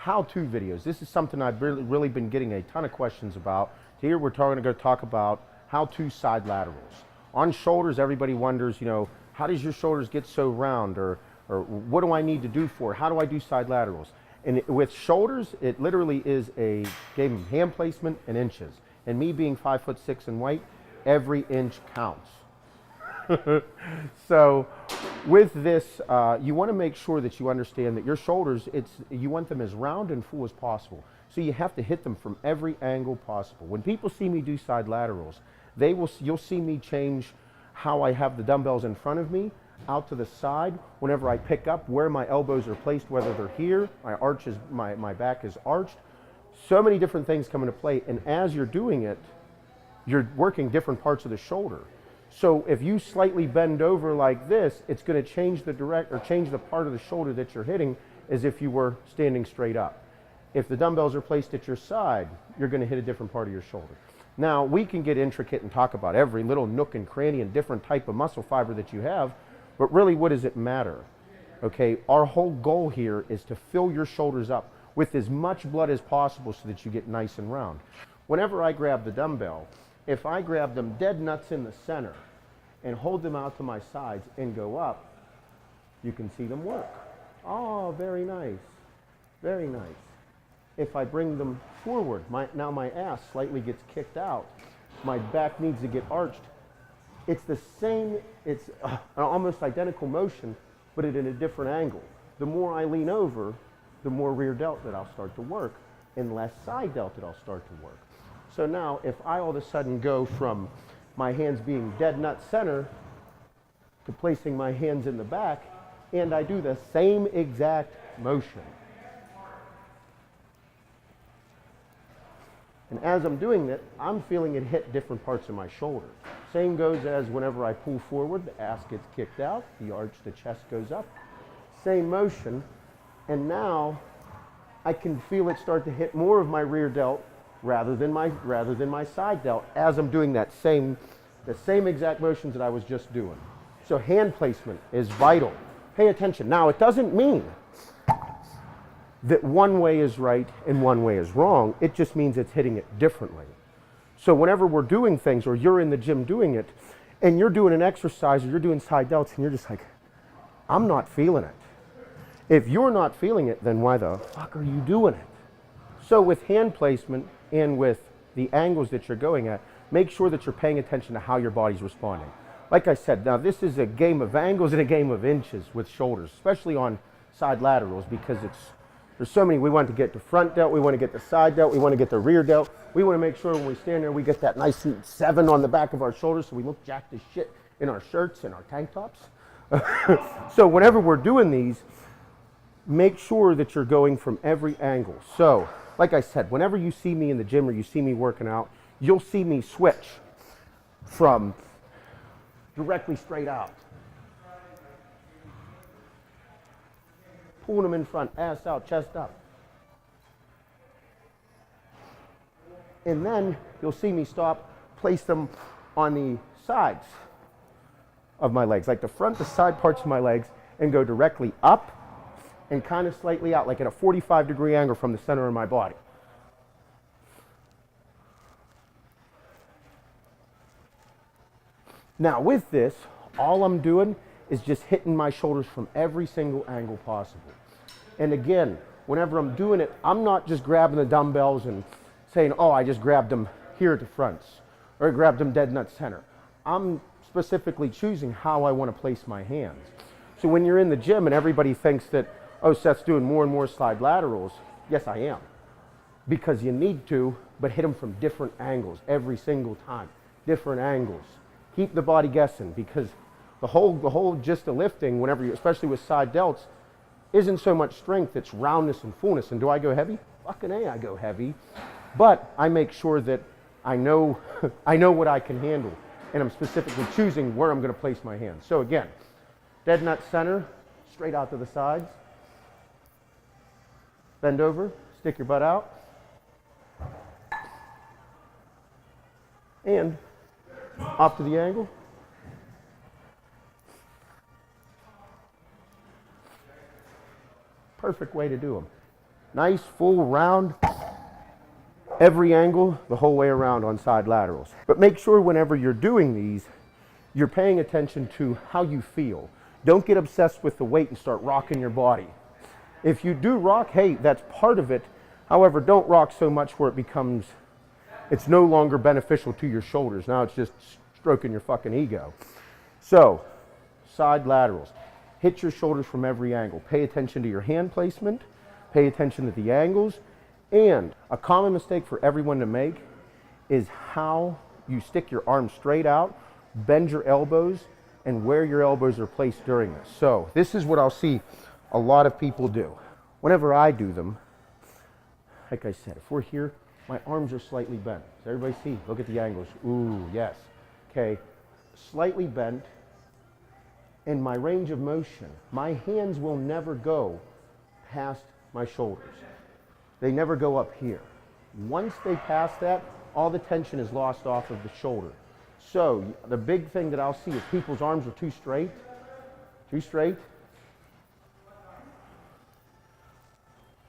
how-to videos. This is something I've really been getting a ton of questions about. Here we're going to talk about how-to side laterals. On shoulders, everybody wonders, you know, how does your shoulders get so round, or what do I need to do for it? How do I do side laterals? And with shoulders, it literally is a game of hand placement and inches. And me being 5'6" and white, every inch counts. So with this, you want to make sure that you understand that your shoulders, you want them as round and full as possible. So you have to hit them from every angle possible. When people see me do side laterals, you'll see me change how I have the dumbbells in front of me, out to the side, whenever I pick up, where my elbows are placed, whether they're here, my back is arched. So many different things come into play, and as you're doing it, you're working different parts of the shoulder. So if you slightly bend over like this, it's going to change change the part of the shoulder that you're hitting as if you were standing straight up. If the dumbbells are placed at your side, you're going to hit a different part of your shoulder. Now, we can get intricate and talk about every little nook and cranny and different type of muscle fiber that you have, but really, what does it matter? Okay, our whole goal here is to fill your shoulders up with as much blood as possible so that you get nice and round. Whenever I grab the dumbbell, if I grab them dead nuts in the center and hold them out to my sides and go up, you can see them work. Oh, very nice, very nice. If I bring them forward, now my ass slightly gets kicked out, my back needs to get arched. It's the same, it's an almost identical motion, but at a different angle. The more I lean over, the more rear delt that I'll start to work, and less side delt that I'll start to work. So now, if I all of a sudden go from my hands being dead nut center to placing my hands in the back, and I do the same exact motion. And as I'm doing it, I'm feeling it hit different parts of my shoulder. Same goes as whenever I pull forward, the ass gets kicked out, the arch, the chest goes up. Same motion, and now I can feel it start to hit more of my rear delt rather than my side delt as I'm doing the same exact motions that I was just doing. So hand placement is vital. Pay attention. Now, it doesn't mean that one way is right and one way is wrong. It just means it's hitting it differently. So whenever we're doing things, or you're in the gym doing it, and you're doing an exercise, or you're doing side delts, and you're just like, I'm not feeling it. If you're not feeling it, then why the fuck are you doing it? So with hand placement and with the angles that you're going at, make sure that you're paying attention to how your body's responding. Like I said, now this is a game of angles and a game of inches with shoulders, especially on side laterals, because there's so many. We want to get the front delt, we want to get the side delt, we want to get the rear delt. We want to make sure when we stand there, we get that nice 7 on the back of our shoulders so we look jacked as shit in our shirts and our tank tops. So whenever we're doing these, make sure that you're going from every angle. So, like I said, whenever you see me in the gym or you see me working out, you'll see me switch from directly straight out, pulling them in front, ass out, chest up. And then you'll see me stop, place them on the sides of my legs, like the front, the side parts of my legs, and go directly up and kind of slightly out, like at a 45-degree angle from the center of my body. Now with this, all I'm doing is just hitting my shoulders from every single angle possible. And again, whenever I'm doing it, I'm not just grabbing the dumbbells and saying, oh, I just grabbed them here at the fronts, or I grabbed them dead nut center. I'm specifically choosing how I want to place my hands. So when you're in the gym and everybody thinks that, oh, Seth's doing more and more side laterals, yes, I am. Because you need to, but hit them from different angles every single time. Different angles. Keep the body guessing, because the whole gist of lifting, whenever you, especially with side delts, isn't so much strength, it's roundness and fullness. And do I go heavy? Fucking A, I go heavy. But I make sure that I know what I can handle, and I'm specifically choosing where I'm going to place my hands. So again, dead nut center, straight out to the sides. Bend over, stick your butt out. And off to the angle. Perfect way to do them. Nice, full, round, every angle, the whole way around on side laterals. But make sure whenever you're doing these, you're paying attention to how you feel. Don't get obsessed with the weight and start rocking your body. If you do rock, hey, that's part of it. However, don't rock so much where it's no longer beneficial to your shoulders. Now it's just stroking your fucking ego. So, side laterals. Hit your shoulders from every angle. Pay attention to your hand placement. Pay attention to the angles. And a common mistake for everyone to make is how you stick your arms straight out, bend your elbows, and where your elbows are placed during this. So this is what I'll see a lot of people do. Whenever I do them, like I said, if we're here, my arms are slightly bent. Does everybody see? Look at the angles. Ooh, yes. Okay, slightly bent. In my range of motion, my hands will never go past my shoulders. They never go up here. Once they pass that, all the tension is lost off of the shoulder. So the big thing that I'll see is people's arms are too straight.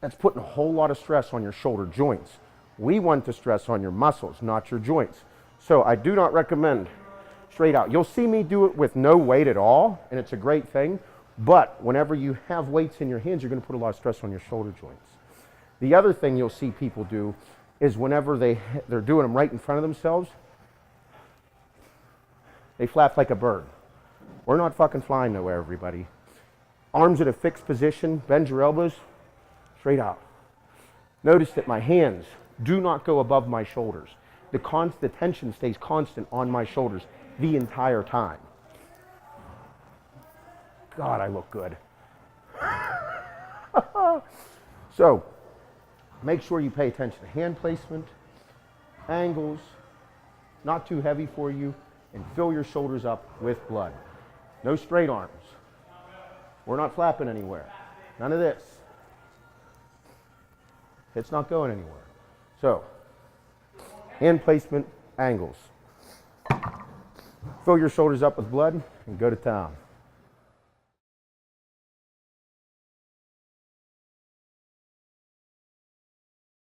That's putting a whole lot of stress on your shoulder joints. We want the stress on your muscles, not your joints. So I do not recommend straight out. You'll see me do it with no weight at all, and it's a great thing. But whenever you have weights in your hands, you're going to put a lot of stress on your shoulder joints. The other thing you'll see people do is whenever they're doing them right in front of themselves, they flap like a bird. We're not fucking flying nowhere, everybody. Arms in a fixed position, bend your elbows, straight out. Notice that my hands do not go above my shoulders. The tension stays constant on my shoulders the entire time. God, I look good. So, make sure you pay attention to hand placement, angles, not too heavy for you, and fill your shoulders up with blood. No straight arms. We're not flapping anywhere. None of this. It's not going anywhere. So, hand placement, angles. Fill your shoulders up with blood and go to town.